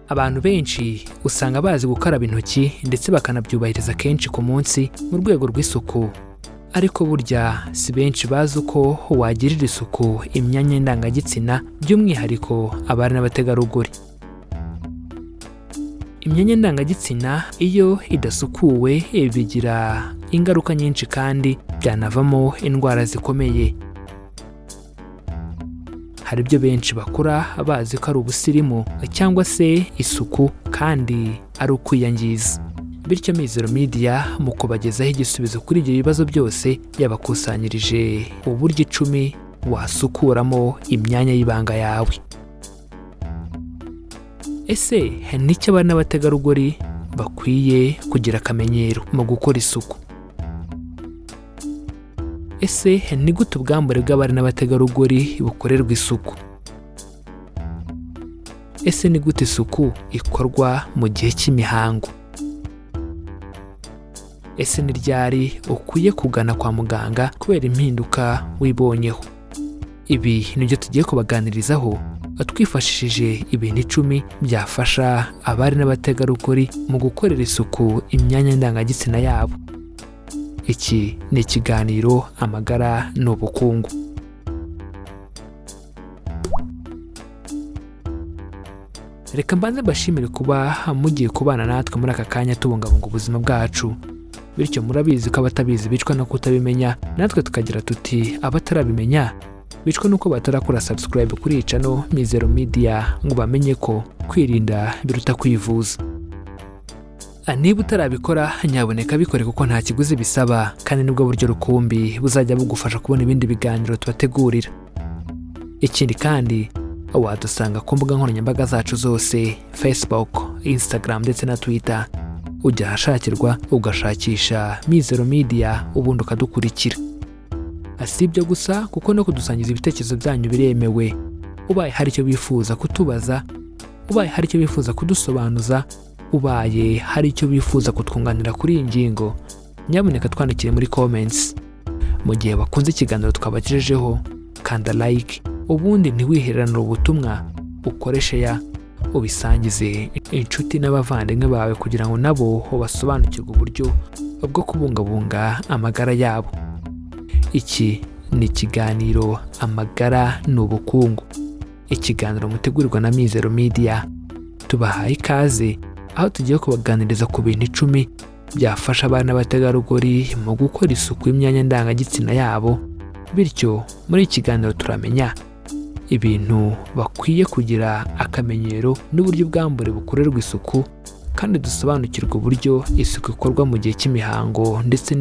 Abantu benshi usanga bazi gukaraba intoki ndetse bakanabyubahiriza kenshi ku munsi mu rwego rw'isuku, ariko burya si benshi bazi uko wagirira isuku imyanya ndangagitsina, by'umwihariko abari n'abategarugori. Imyanya ndangagitsina iyo idasukuwe bigira ingaruka nyinshi kandi byanavamo indwara zikomeye. Hari ibyo benshi bakora bazi ko ari ubusirimu cyangwa se isuku kandi ari ukwiyangiza. Bityo Mizero Media mu kubagezaho igisubizo kuri ibyo bibazo byose yabakusanyirije uburyo 10 wasukuramo imyanya y'ibanga yawe. Ese n'icyo abana n'abategarugori bakwiye kugira akamenyero mu gukora isuku? Ese ni gute ubwambure bw'abari n'abategarugori bukorerwa isuku? Ese ni gute isuku ikorwa mu gihe cy'imihango? Ese ni ryari ukwiye kugana kwa muganga kubera impinduka wibonyeho? Ibi nibyo tugiye kubaganirizaho twifashishije ibintu 10 byafasha abari n'abategarugori mu gukorera isuku imyanya ndangagitsina yabo. Iki ni ikiganiro amagara n'ubukungu. Reka mbanze mbashimire kuba mugiye kubana natwe muri aka kanya tubungabunga ubuzima bwacu. Bityo murabizi ko abatabizi bicwa no kutabimenya, natwe tukagira tuti abatarabimenya bicwa nuko batarakora subscribe kuri channel Mizero Media ngo bamenye ko kwirinda biruta kwivuza. Niba utarabikora nyaboneka bikore kuko nta kiguzi bisaba kandi nibwo buryo rukumbi buzajya bugufasha kubona ibindi biganiro tubategurira. Ikindi kandi wadusanga ku mbuga nkoranyambaga zacu zose, Facebook, Instagram ndetse na Twitter. Ujya ahashakirwa ugashakisha Mizero Media ubundi ukadukurikira. Si ibyo gusa kuko no kudusangiza ibitekerezo byanyu biremewe. Ubaye hari icyo bifuza kutubaza, ubaye hari icyo bifuza kudusobanuza, ubaye hari icyo bifuza kutwunganira kuri iyi ngingo, nyaboneka twandikire muri comments. Mu gihe bakunze ikiganiro twabagejejeho, kanda like, ubundi ntiwiheranire ubutumwa, ukoreshe ya ubisangize inshuti n'abavandimwe bawe kugira ngo nabo basobanukirwe uburyo bwo kubungabunga amagara yabo. Iki ni ikiganiro amagara n'ubukungu, ikiganiro mutegurirwa na Mizero Media. Tubahaye ikaze aho tugiye kubaganiriza ku bintu 10 byafasha abana n'abategarugori mu gukora isuku y'imyanya ndangagitsina yabo. Bityo muri iki kiganiro turamenya ibintu bakwiye kugira akamenyero n'uburyo ubwambure bukorerwa isuku, kandi dusobanukirwa uburyo isuku ikorwa mu gihe cy'imihango ndetse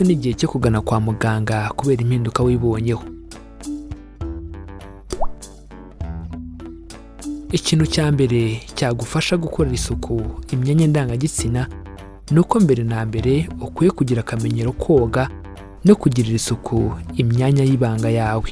n'igihe cyo kugana kwa muganga kubera impinduka wibonyeho. Ikintu cya mbere cyagufasha gukorera isuku imyanya ndangagitsina ni uko mbere na mbere ukwiye kugira akamenyero koga no kugirira isuku imyanya y'ibanga yawe.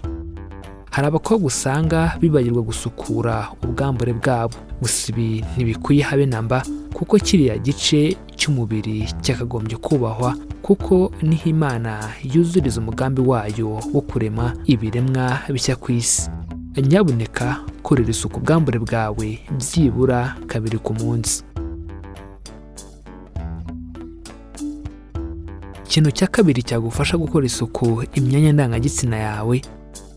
Hari abakobwa usanga bibagirwa gusukura ubwambure bwabo, gusa ibi ntibikwiye habe namba kuko kiriya gice cy'umubiri cyakagombye kubahwa, kuko niho Imana yuzuriza umugambi wayo wo kurema ibiremwa bishya ku isi. Nyaboneka korera isuku ubwambure bwawe byibura 2 ku munsi. Ikintu cya kabiri cyagufasha gukora isuku imyanya ndangagitsina yawe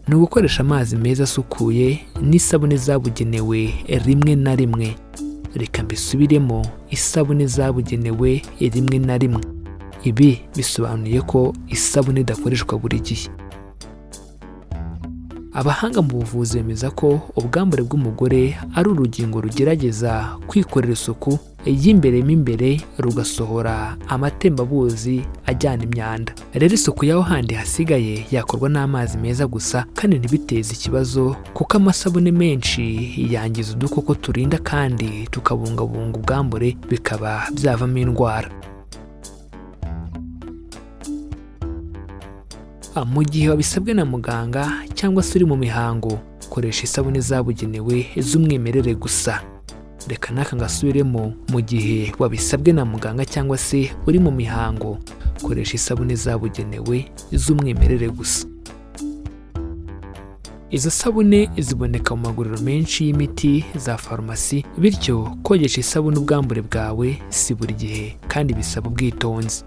ni ugukoresha amazi meza asukuye n'isabune zabugenewe rimwe na rimwe. Reka mbisubiremo, isabune zabugenewe rimwe na rimwe. Ibi bisobanuye ko isabune idakoreshwa buri gihe. Abahanga mu buvuzi bemeza ko ubwambure bw'umugore ari urugingo rugerageza kwikorera isuku y'imbere imbere rugasohora amatembabuzi ajyana imyanda. Rero isuku yaho handi hasigaye yakorwa n'amazi meza gusa kandi ntibiteze ikibazo, kuko amasabune menshi yangiza udukoko turinda kandi tukabungabunga ubwambure bikaba byavamo indwara. Mu gihe wabisabwe na muganga cyangwa se uri mu mihango, koresha isabune zabugenewe z'umwimerere gusa. Reka naka ngasubiremo, mu gihe wabisabwe na muganga cyangwa se uri mu mihango, koresha isabune zabugenewe z'umwimerere gusa. Izo sabune ziboneka mu maguriro menshi y'imiti za farumasi, bityo kogesha isabune ubwambure bwawe si buri gihe kandi bisaba ubwitonzi.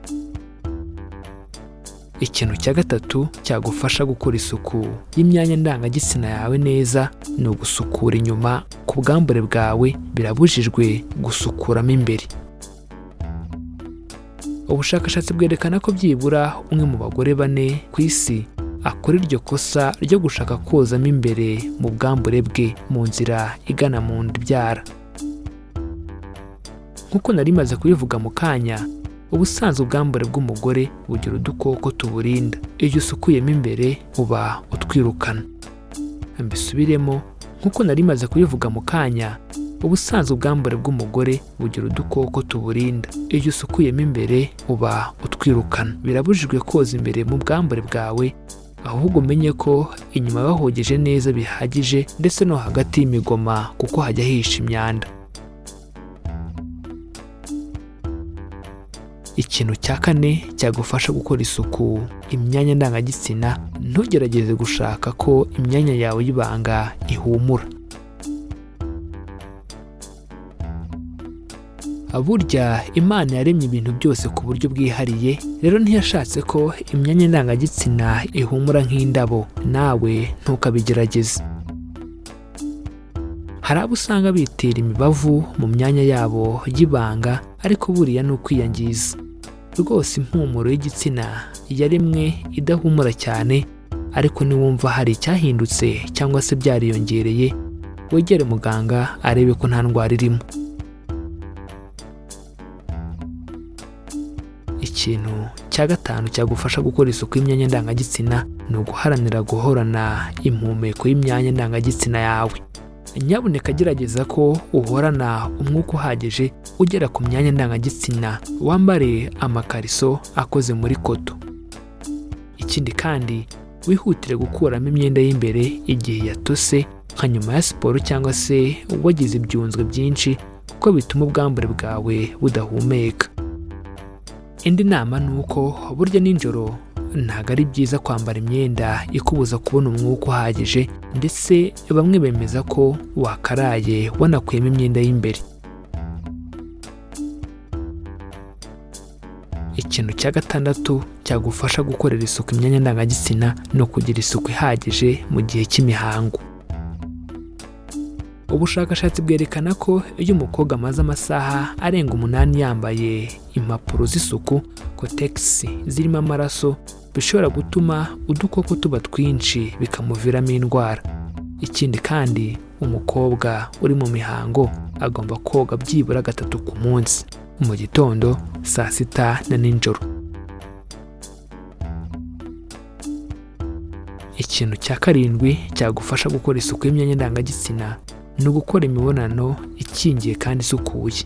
Ikintu cya gatatu cyagufasha gukora isuku y'imyanya ndangagitsina yawe neza ni ugusukura inyuma ku bwambure bwawe. Birabujijwe gusukuramo imbere. Ubushakashatsi bwerekana ko byibura umwe mu bagore 4 ku isi akora iryo kosa ryo gushaka kozamo imbere mu bwambure bwe mu nzira igana mu nda ibyara. Nk'uko nari maze kubivuga mu kanya, ubusanzwe ubwambure bw'umugore bugira udukoko tuburinda. Iyo usukuyemo imbere uba utwirukana. Mbisubiremo, nk'uko nari maze kubivuga mu kanya, ubusanzwe ubwambure bw'umugore bugira udukoko tuburinda. Iyo usukuyemo imbere uba utwirukana. Birabujijwe koza imbere mu bwambure bwawe, ahubwo umenye ko inyuma bahogeje neza bihagije, ndetse no hagati y'imigoma kuko hajya hisha imyanda. Ikintu cya 4 cyagufasha gukora isuku imyanya ndangagitsina, ntugerageze gushaka ko imyanya yawe y'ibanga ihumura. Burya Imana yaremye ibintu byose ku buryo bwihariye, rero ntiyashatse ko imyanya ndangagitsina ihumura nk'indabo. Nawe ntukabigerageze. Hari abo usanga bitera imibavu mu myanya yabo y'ibanga, ariko buriya ni ukwiyangiza. Rwose impumuro y'igitsina yaremwe idahumura cyane, ariko niwumva hari icyahindutse cyangwa se byariyongereye, wegere muganga arebe ko nta ndwara irimo. Ikintu cya 5 cyagufasha gukora isuku y'imyanya ndangagitsina ni uguharanira guhorana impumeko y'imyanya ndangagitsina yawe. Nyabuneka gerageza ko uhorana umwuka uhagije ugera ku myanya ndangagitsina. Wambare amakariso akoze muri koto. Ikindi kandi wihutire gukuramo imyenda y'imbere igihe yatose, nka nyuma ya siporo cyangwa se wagize ibyunzwe byinshi, kuko bituma ubwambure bwawe budahumeka. Indi nama ni uko burya nijoro ntabwo ari byiza kwambara imyenda ikubuza kubona umwuka uhagije, ndetse bamwe bemeza ko wakaraye wanakuyemo imyenda y'imbere. Ikintu cya 6 cyagufasha gukorera isuku imyanya ndangagitsina ni ukugira isuku ihagije mu gihe cy'imihango. Ubushakashatsi bwerekana ko iyo umukobwa amaze amasaha arenga 8 yambaye impapuro z'isuku kotegisi zirimo amaraso, bishobora gutuma udukoko tuba twinshi bikamuviramo indwara. Ikindi kandi umukobwa uri mu mihango agomba koga byibura 3 ku munsi, mu gitondo, saa sita na nijoro. Ikintu cya 7 cyagufasha gukora isuku y'imyanya ndangagitsina ni ugukora imibonano ikingiye kandi isukuye.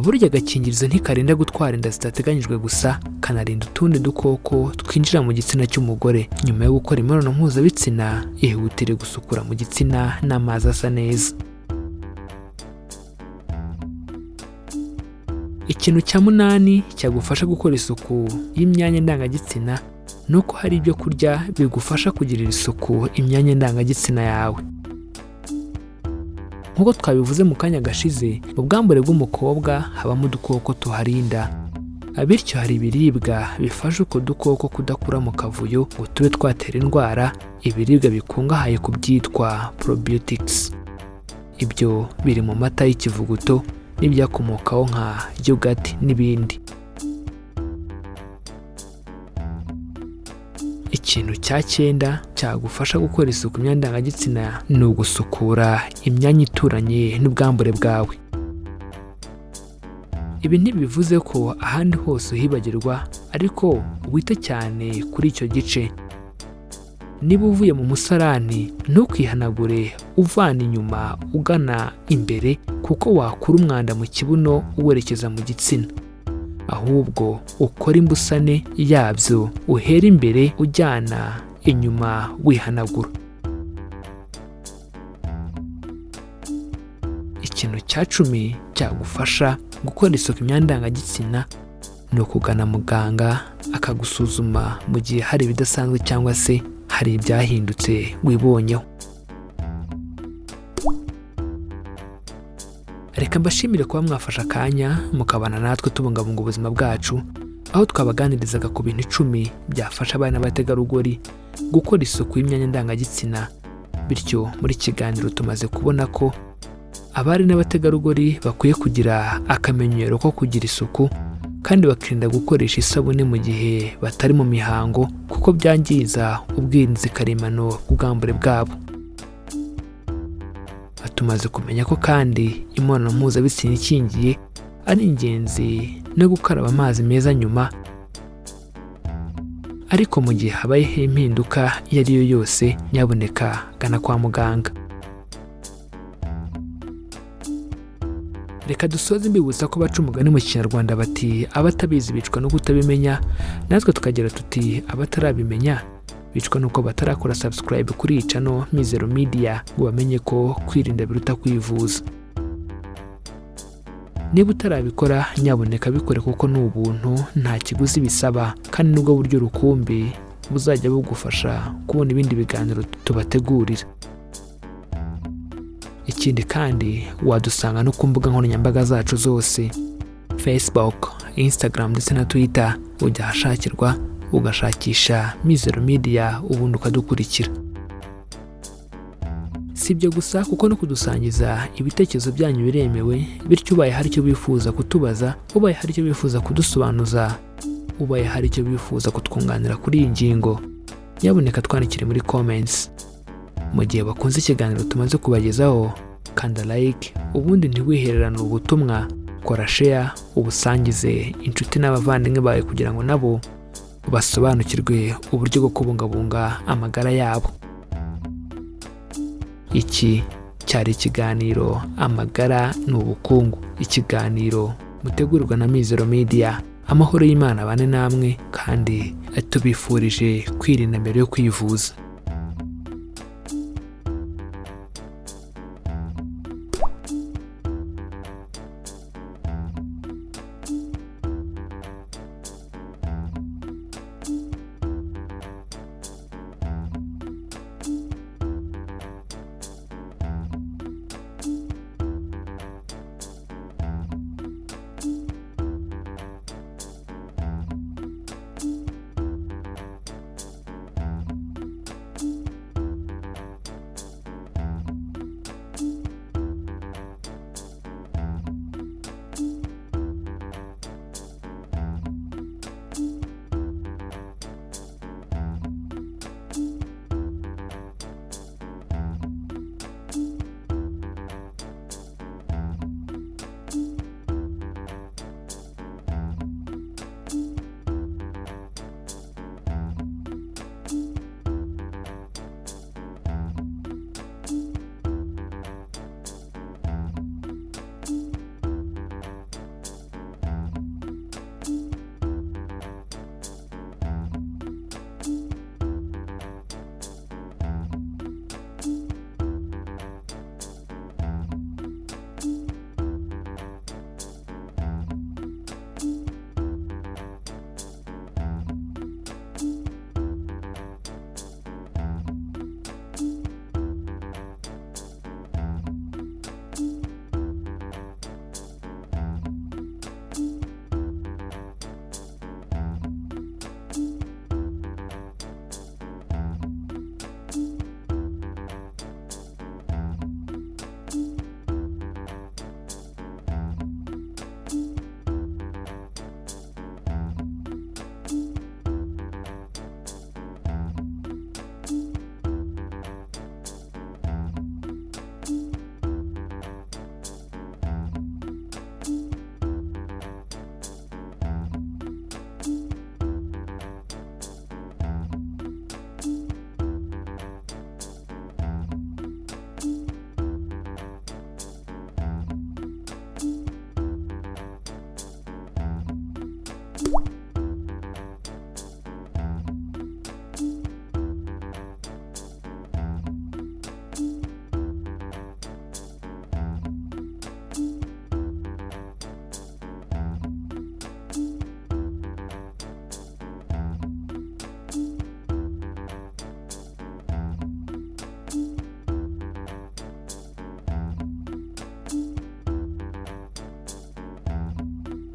Burya agakingirizo ntikarinda gutwara inda zitateganyijwe gusa, kanarinda utundi dukoko twinjira mu gitsina cy'umugore. Nyuma yo gukora imibonano mpuzabitsina, ihutire gusukura mu gitsina n'amazi asa neza. Ikintu cya 8 cyagufasha gukora isuku y'imyanya ndangagitsina ni uko hari ibyo kurya bigufasha kugirira isuku imyanya ndangagitsina yawe. Nk'uko twabivuze mu kanya gashize, mu bwambure bw'umukobwa habamo udukoko tuharinda, bityo hari ibiribwa bifasha utwo dukoko kudakura mu kavuyo ngo tube twatera indwara. Ibiribwa bikungahaye ku byitwa probiotics. Ibyo biri mu mata y'ikivuguto n'ibyakomokaho nka yogurt n'ibindi. Ikintu cya 9 cyagufasha gukora isuku imyanya ndangagitsina ni ugusukura imyanya ituranye n'ubwambure bwawe. Ibi ntibivuze ko ahandi hose uhibagirwa, ariko wite cyane kuri icyo gice. Niba uvuye mu musarani, ntukihanagure uvana inyuma ugana imbere, kuko wakura umwanda mu kibuno uwerekeza mu gitsina. Ahubwo ukora imbusane yabyo, uhera imbere ujyana inyuma wihanagura. Ikintu cya 10 cyagufasha gukora isuku imyanya ndangagitsina ni ukugana muganga akagusuzuma mu gihe hari ibidasanzwe cyangwa se hari ibyahindutse wibonyeho. Reka mbashimire kuba mwafashe akanya mukabana natwe tubungabunga ubuzima bwacu, aho twabaganirizaga ku bintu 10 byafasha abana n'abategarugori gukora isuku y'imyanya ndangagitsina. Bityo muri kiganiro tumaze kubona ko abari n'abategarugori bakwiye kugira akamenyero ko kugira isuku kandi bakirinda gukoresha isabune mu gihe batari mu mihango kuko byangiza ubwirinzi karemano bw'ubwambure bwabo. Tumaze kumenya ko kandi imibonano mpuzabitsina ikingiye ari ingenzi no gukaraba amazi meza nyuma, ariko mu gihe habayeho impinduka iyo ari yo yose nyabuneka gana kwa muganga. Reka dusoze mbibutsa ko baca umugani mu Kinyarwanda bati abatabizi bicwa no kutabimenya, natwe tukagira tuti abatarabimenya bicwa nuko batarakora subscribe kuri iyi channel Mizero Media ngo bamenye ko kwirinda biruta kwivuza. Niba utarabikora nyabuneka bikore kuko ni ubuntu, nta kiguzi bisaba kandi nubwo buryo rukumbi buzajya bugufasha kubona ibindi biganiro tubategurira. Ikindi kandi wadusanga no ku mbuga nkoranyambaga zacu zose, Facebook, Instagram ndetse na Twitter, ujya hashakirwa ugashakisha Mizero Media ubundi ukadukurikira. Si ibyo gusa kuko no kudusangiza ibitekerezo byanyu biremewe, bityo ubaye hari icyo bifuza kutubaza, ubaye hari icyo bifuza kudusobanuza, ubaye hari icyo bifuza kutwunganira kuri iyi ngingo, nyabuneka twandikire muri comments. Mu gihe bakunze ikiganiro tumaze kubagezaho, kanda like, ubundi ntiwihererane ubutumwa, kora share, ubusangize inshuti n'abavandimwe bawe kugira ngo nabo basobanukirwe uburyo bwo kubungabunga amagara yabo. Iki cyari ikiganiro Amagara n'Ubukungu, ikiganiro mutegurirwa na Mizero Media. Amahoro y'Imana abane namwe kandi tubifurije kwirinda mbere yo kwivuza.